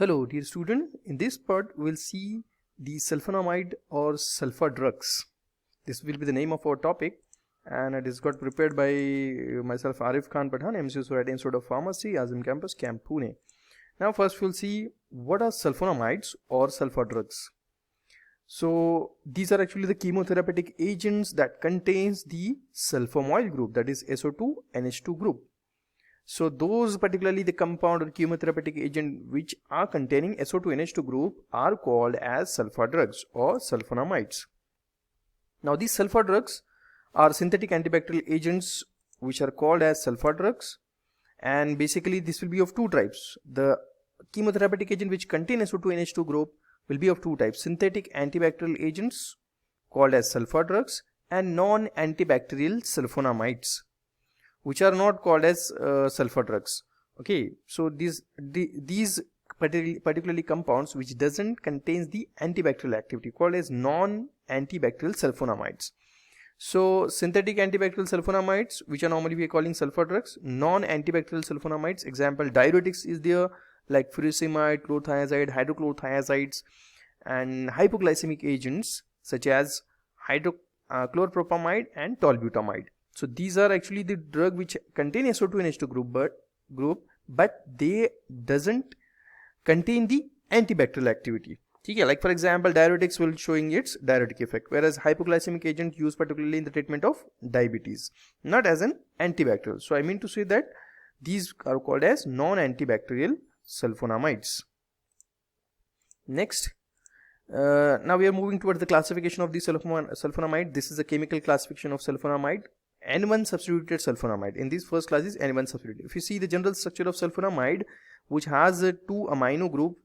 Hello dear student, in this part we will see the sulfonamide or sulfur drugs. This will be the name of our topic and it is got prepared by myself Arif Khan Pathan, MCU Society Institute of Pharmacy, Azim Campus, Camp Pune. Now first we will see what are sulfonamides or sulfur drugs. So these are actually the chemotherapeutic agents that contains the sulfoamyl group, that is SO2 NH2 group. So those particularly the compound or chemotherapeutic agent which are containing SO2 NH2 group are called as sulfur drugs or sulfonamides. Now these sulfur drugs are synthetic antibacterial agents which are called as sulfur drugs, and basically this will be of two types. The chemotherapeutic agent which contain SO2 NH2 group will be of two types: synthetic antibacterial agents called as sulfur drugs and non-antibacterial sulfonamides, which are not called as sulfur drugs. Okay, so these particularly compounds which doesn't contains the antibacterial activity called as non-antibacterial sulfonamides. So synthetic antibacterial sulfonamides, which are normally we are calling sulfur drugs. Non-antibacterial sulfonamides, example diuretics is there, like furosemide, chlorothiazide, hydrochlorothiazides, and hypoglycemic agents such as chlorpropamide and tolbutamide. So these are actually the drug which contain SO2 NH2 group, but they doesn't contain the antibacterial activity. Okay, like for example diuretics will showing its diuretic effect, whereas hypoglycemic agent used particularly in the treatment of diabetes, not as an antibacterial. So I mean to say that these are called as non-antibacterial sulfonamides. Next, now we are moving towards the classification of the sulfonamide. This is a chemical classification of sulfonamide. N1 substituted sulfonamide. In this first class is N1 substituted. If you see the general structure of sulfonamide, which has a 2 amino group,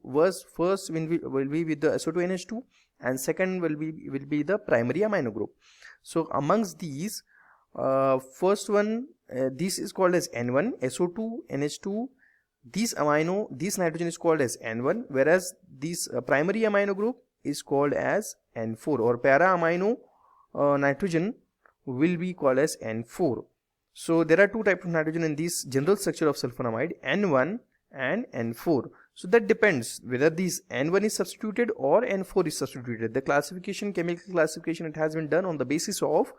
first will be with the SO2 NH2 and second will be the primary amino group. So amongst these, first one, this is called as N1, SO2 NH2. This nitrogen is called as N1, whereas this primary amino group is called as N4, or para amino nitrogen will be called as N4. So there are two types of nitrogen in this general structure of sulfonamide, N1 and N4. So that depends whether this N1 is substituted or N4 is substituted. The classification, chemical classification, it has been done on the basis of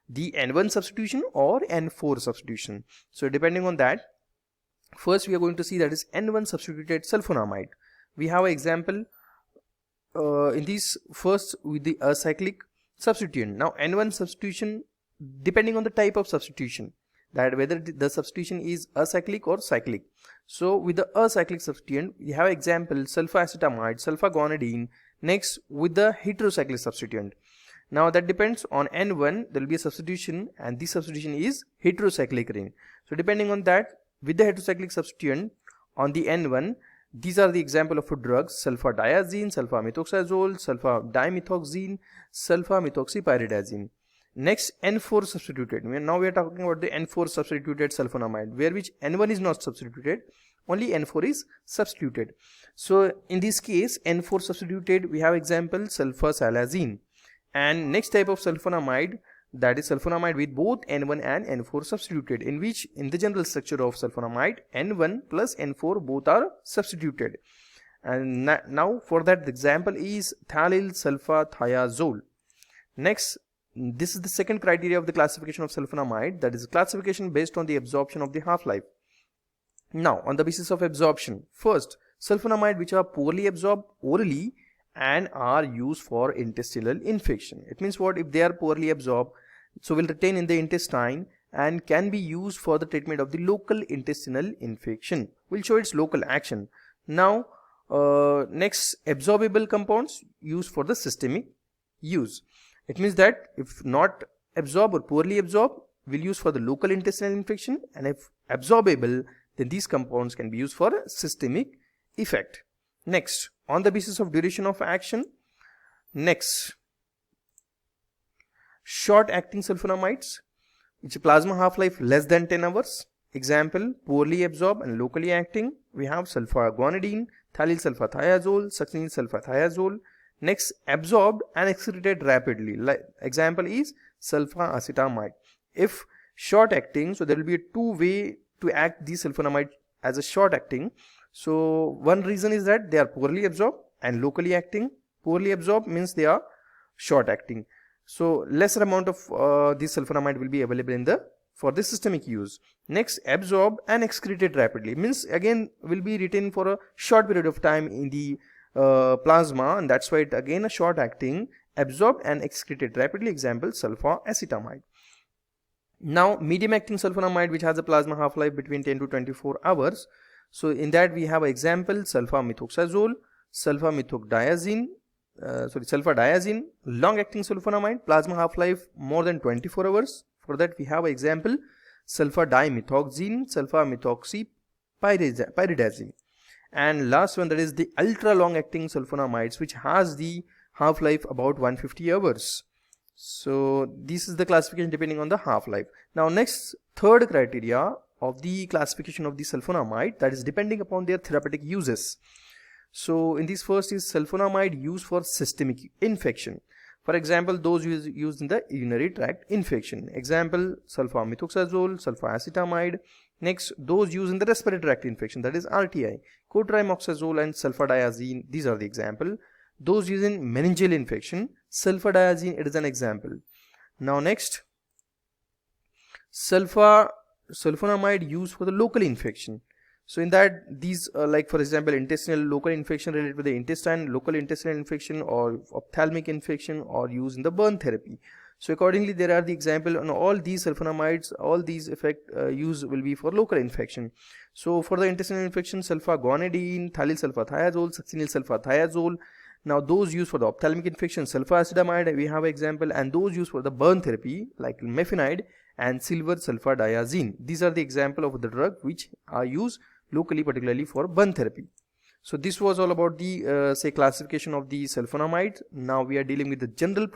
the N1 substitution or N4 substitution. So depending on that, first we are going to see that is N1 substituted sulfonamide. We have an example in this first with the acyclic substituent. Now N1 substitution, depending on the type of substitution, that whether the substitution is acyclic or cyclic. So with the acyclic substituent, we have example sulfacetamide, sulfaguanidine. Next with the heterocyclic substituent. Now that depends on N1, there will be a substitution and this substitution is heterocyclic ring. So depending on that, with the heterocyclic substituent on the N1, these are the example of drugs: sulfadiazine, sulfamethoxazole, sulfadimethoxine, sulfamethoxypyridazine. Next, N4 substituted. Now we are talking about the N4 substituted sulfonamide, where which N1 is not substituted, only N4 is substituted. So in this case, N4 substituted, we have example sulfasalazine. And next type of sulfonamide, that is sulfonamide with both N1 and N4 substituted, in which in the general structure of sulfonamide, N1 plus N4 both are substituted. And now for that the example is thionyl sulfathiazole. Next, this is the second criteria of the classification of sulfonamide, that is classification based on the absorption of the half-life. Now on the basis of absorption, first sulfonamide which are poorly absorbed orally and are used for intestinal infection. It means what? If they are poorly absorbed, so will retain in the intestine and can be used for the treatment of the local intestinal infection, will show its local action. Now next, absorbable compounds used for the systemic use. It means that if not absorbed or poorly absorbed, will use for the local intestinal infection, and if absorbable, then these compounds can be used for a systemic effect. Next, on the basis of duration of action, next, short acting sulfonamides, which plasma half-life less than 10 hours. Example, poorly absorbed and locally acting, we have sulfaguanidine, thionyl sulfathiazole, succinyl sulfathiazole. Next, absorbed and excreted rapidly, like example is sulfacetamide. If short acting, so there will be a two way to act these sulfonamide as a short acting. So one reason is that they are poorly absorbed and locally acting. Poorly absorbed means they are short acting. So lesser amount of this sulfonamide will be available in the for the systemic use. Next, absorb and excreted rapidly means again will be retained for a short period of time in the plasma, and that's why it again a short acting, absorbed and excreted rapidly. Example, sulfacetamide. Now medium acting sulfonamide which has a plasma half-life between 10 to 24 hours. So in that we have example sulfamethoxazole, sulfamethoxdiazine, sulfadiazine, long acting sulfonamide, plasma half-life more than 24 hours. For that we have example sulfadimethoxine, sulfamethoxypyridazine. And last one, that is the ultra long acting sulfonamides which has the half-life about 150 hours. So this is the classification depending on the half-life. Now next, third criteria of the classification of the sulfonamide, that is depending upon their therapeutic uses. So in this first is sulfonamide used for systemic infection. For example, those used in the urinary tract infection. Example, sulfamethoxazole, sulfacetamide. Next, those used in the respiratory tract infection, that is RTI, cotrimoxazole and sulfadiazine. These are the example. Those used in meningeal infection, sulfadiazine, it is an example. Now next, sulfonamide used for the local infection. So in that these like for example intestinal local infection related to the intestine, local intestinal infection or ophthalmic infection, or used in the burn therapy. So accordingly there are the example on all these sulfonamides, all these effect use will be for local infection. So for the intestinal infection, sulfaguanidine, thionyl sulfathiazole, succinyl sulfathiazole. Now those used for the ophthalmic infection, sulfacetamide we have example, and those used for the burn therapy like mefenide and silver sulfadiazine. These are the example of the drug which are used locally, particularly for burn therapy. So this was all about the say classification of the sulfonamide. Now we are dealing with the general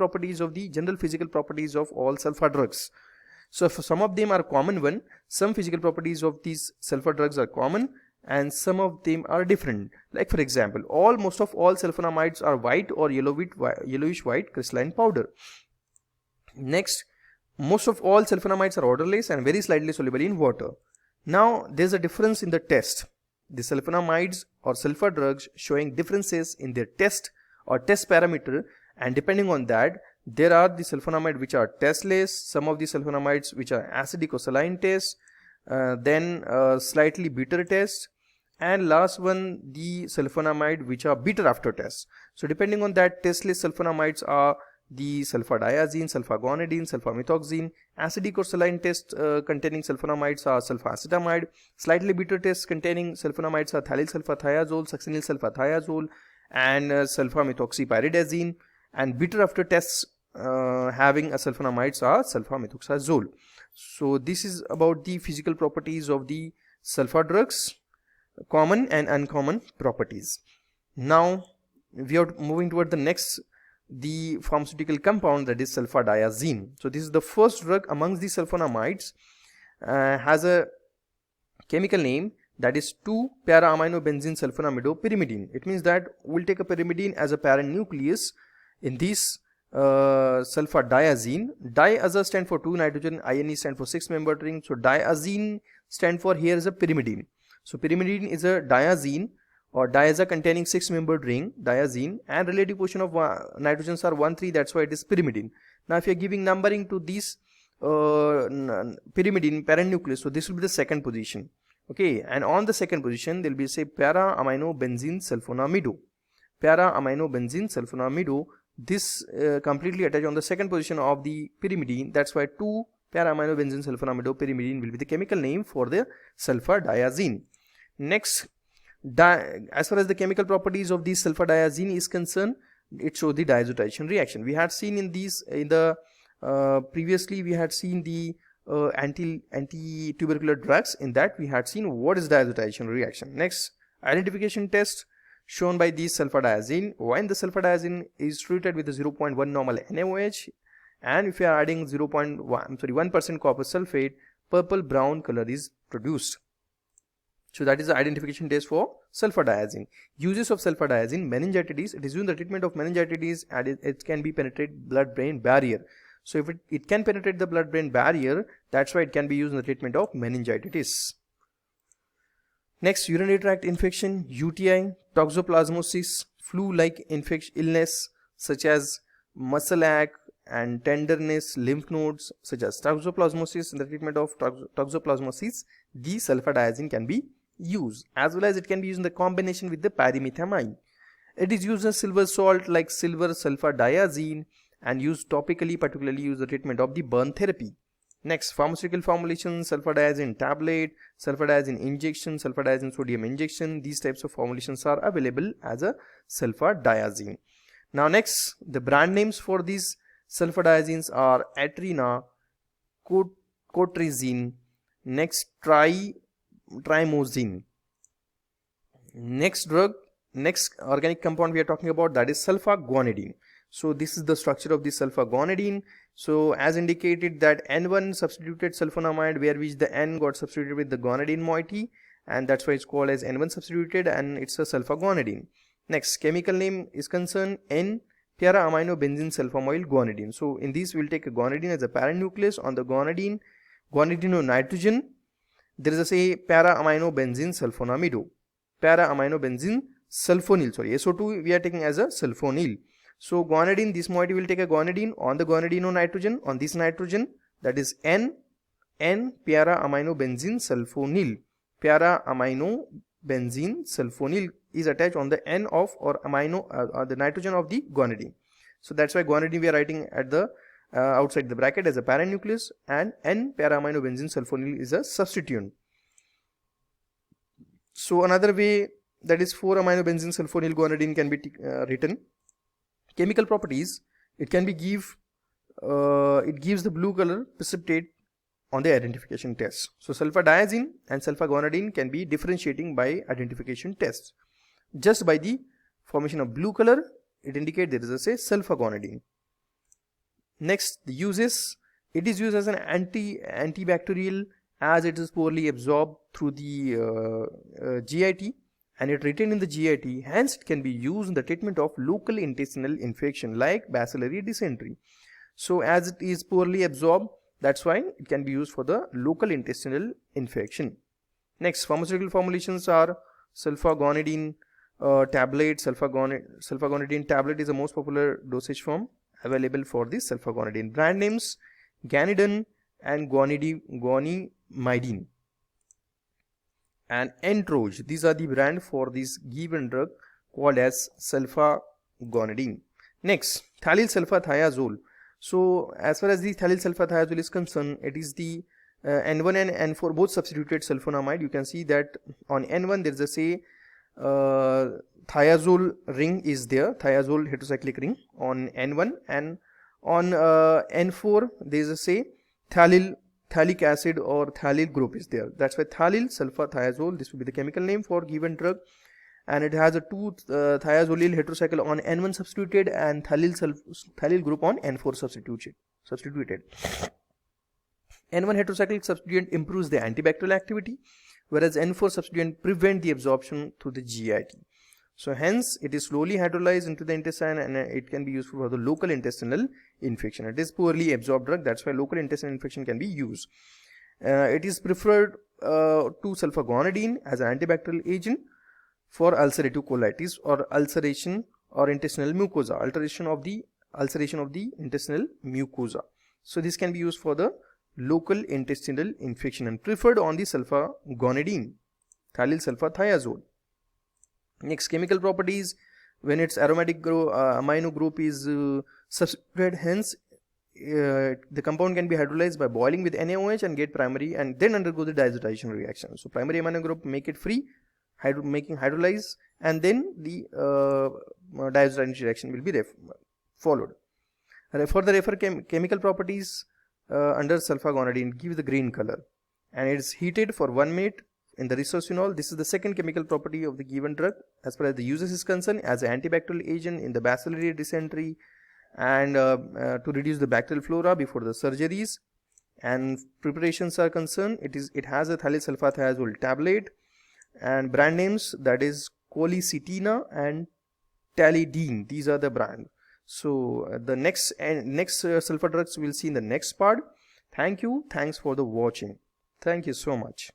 physical properties of all sulfur drugs. So for some of them are common one, some physical properties of these sulfur drugs are common and some of them are different. Like for example, most of all sulfonamides are white or yellowish white crystalline powder. Next, most of all sulfonamides are odorless and very slightly soluble in water. Now there is a difference in the test. The sulfonamides or sulfur drugs showing differences in their test or test parameter, and depending on that there are the sulfonamide which are testless, some of the sulfonamides which are acidic or saline test, then slightly bitter test, and last one the sulfonamide which are bitter after test. So depending on that, testless sulfonamides are the sulfadiazine, sulfaguanidine, sulfamethoxine. Acidic or saline test containing sulfonamides are sulfacetamide. Slightly bitter tests containing sulfonamides are thionyl sulfathiazole, succinyl sulfathiazole, and sulfamethoxypyridazine. And bitter after tests having sulfonamides are sulfamethoxazole. So this is about the physical properties of the sulfur drugs, common and uncommon properties. Now we are moving toward the next, the pharmaceutical compound, that is sulfadiazine. So this is the first drug amongst the sulfonamides, has a chemical name, that is 2-para-aminobenzene sulfonamidopyrimidine. It means that we'll take a pyrimidine as a parent nucleus in this sulfadiazine. Diazo stand for 2 nitrogen, ine stand for 6 membered ring. So diazine stand for here is a pyrimidine. So pyrimidine is a diazine or diazo containing 6 membered ring, diazine, and relative position of nitrogens are 1, 3, that's why it is pyrimidine. Now if you are giving numbering to this pyrimidine parent nucleus, so this will be the second position. Okay, and on the second position there will be say para-aminobenzene sulfonamido. Para-aminobenzene sulfonamido, this completely attached on the second position of the pyrimidine, that's why 2-para-aminobenzene sulfonamidopyrimidine will be the chemical name for the sulfadiazine. Next, as far as the chemical properties of this sulfadiazine is concerned, it shows the diazotization reaction. We had seen in these previously we had seen the anti-tubercular drugs. In that we had seen what is diazotization reaction. Next, identification test shown by this sulfadiazine. When the sulfadiazine is treated with the 0.1 normal NaOH, and if you are adding 1% copper sulfate, purple brown color is produced. So that is the identification test for sulfadiazine. Uses of sulfadiazine: meningitis. It is used in the treatment of meningitis, and it can be penetrate blood-brain barrier. So if it can penetrate the blood-brain barrier, that's why it can be used in the treatment of meningitis. Next, urinary tract infection, UTI, toxoplasmosis, flu-like illness such as muscle ache and tenderness, lymph nodes such as toxoplasmosis. In the treatment of toxoplasmosis, the sulfadiazine can be used, as well as it can be used in the combination with the pyrimethamine. It is used as silver salt like silver sulfadiazine and used topically, particularly used the treatment of the burn therapy. Next, pharmaceutical formulation, sulfadiazine tablet, sulfadiazine injection, sulfadiazine sodium injection. These types of formulations are available as a sulfadiazine. Now next, the brand names for these sulfadiazines are Atrina, Cotrizine, next trimozine. Next organic compound we are talking about, that is sulfaguanidine. So this is the structure of the sulfaguanidine. So as indicated, that N1 substituted sulfonamide, where which the N got substituted with the guanidine moiety, and that's why it's called as N1 substituted, and it's a sulfaguanidine. Next, chemical name is concerned N para-amino-benzene sulfamoyl guanidine. So in this we'll take a guanidine as a parent nucleus. On the guanidine of nitrogen, there is a say para-amino-benzene sulfonamido, para-amino-benzene sulfonyl, sorry, SO2 we are taking as a sulfonyl. So guanidine, this moiety will take a guanidine on the guanidine of nitrogen, on this nitrogen, that is N para-amino-benzene sulfonyl. Para-amino-benzene sulfonyl is attached on the N of or amino the nitrogen of the guanidine. So that's why guanidine we are writing at the outside the bracket as a parent nucleus, and N para-amino-benzene sulfonyl is a substituent. So another way, that is 4-amino-benzene sulfonyl guanidine, can be written. Chemical properties, it can be it gives the blue color precipitate on the identification test. So sulfadiazine and sulfaguanidine can be differentiating by identification tests. Just by the formation of blue color, it indicates there is a say sulfaguanidine. Next, the uses, it is used as an antibacterial, as it is poorly absorbed through the GIT, and it retained in the GIT, hence it can be used in the treatment of local intestinal infection like bacillary dysentery. So as it is poorly absorbed, that's why it can be used for the local intestinal infection. Next, pharmaceutical formulations are sulfaguanidine tablet. Sulfaguanidine tablet is the most popular dosage form available for this sulfaguanidine. Brand names Ganidin and guanimidine and Entroj. These are the brand for this given drug called as sulfaguanidine. Next, thionyl sulfathiazole. So as far as the thionyl sulfathiazole is concerned, it is the N1 and N4 both substituted sulfonamide. You can see that on N1 there is a say thiazole ring is there, thiazole heterocyclic ring on N1, and on N4 there is a say thiolic acid or thionyl group is there. That's why thionyl sulfathiazole, this will be the chemical name for given drug, and it has a 2 thiazolyl heterocycle on N1 substituted and thionyl group on N4 substituted. N1 heterocyclic substituent improves the antibacterial activity, whereas N4 substituent prevent the absorption through the GIT. So hence it is slowly hydrolyzed into the intestine, and it can be used for the local intestinal infection. It is poorly absorbed drug, that's why local intestinal infection can be used. It is preferred to sulfaguanidine as an antibacterial agent for ulcerative colitis or ulceration or intestinal mucosa, ulceration of the intestinal mucosa. So this can be used for the local intestinal infection and preferred on the sulfaguanidine, thionyl sulfathiazole. Next, chemical properties, when its aromatic amino group is substituted, hence the compound can be hydrolyzed by boiling with NaOH and get primary and then undergo the diazotization reaction. So primary amino group make it free, making hydrolyze, and then the diazotization reaction will be followed. Further refer chemical properties under sulfaguanidine, give the green color, and it is heated for 1 minute in the resorcinol. This is the second chemical property of the given drug as far as the uses is concerned, as an antibacterial agent in the bacillary dysentery and to reduce the bacterial flora before the surgeries. And preparations are concerned, it has a thionyl sulfathiazole tablet, and brand names, that is colicitina and talidine. These are the brand. So the next sulfur drugs we'll see in the next part. Thank you. Thanks for the watching. Thank you so much.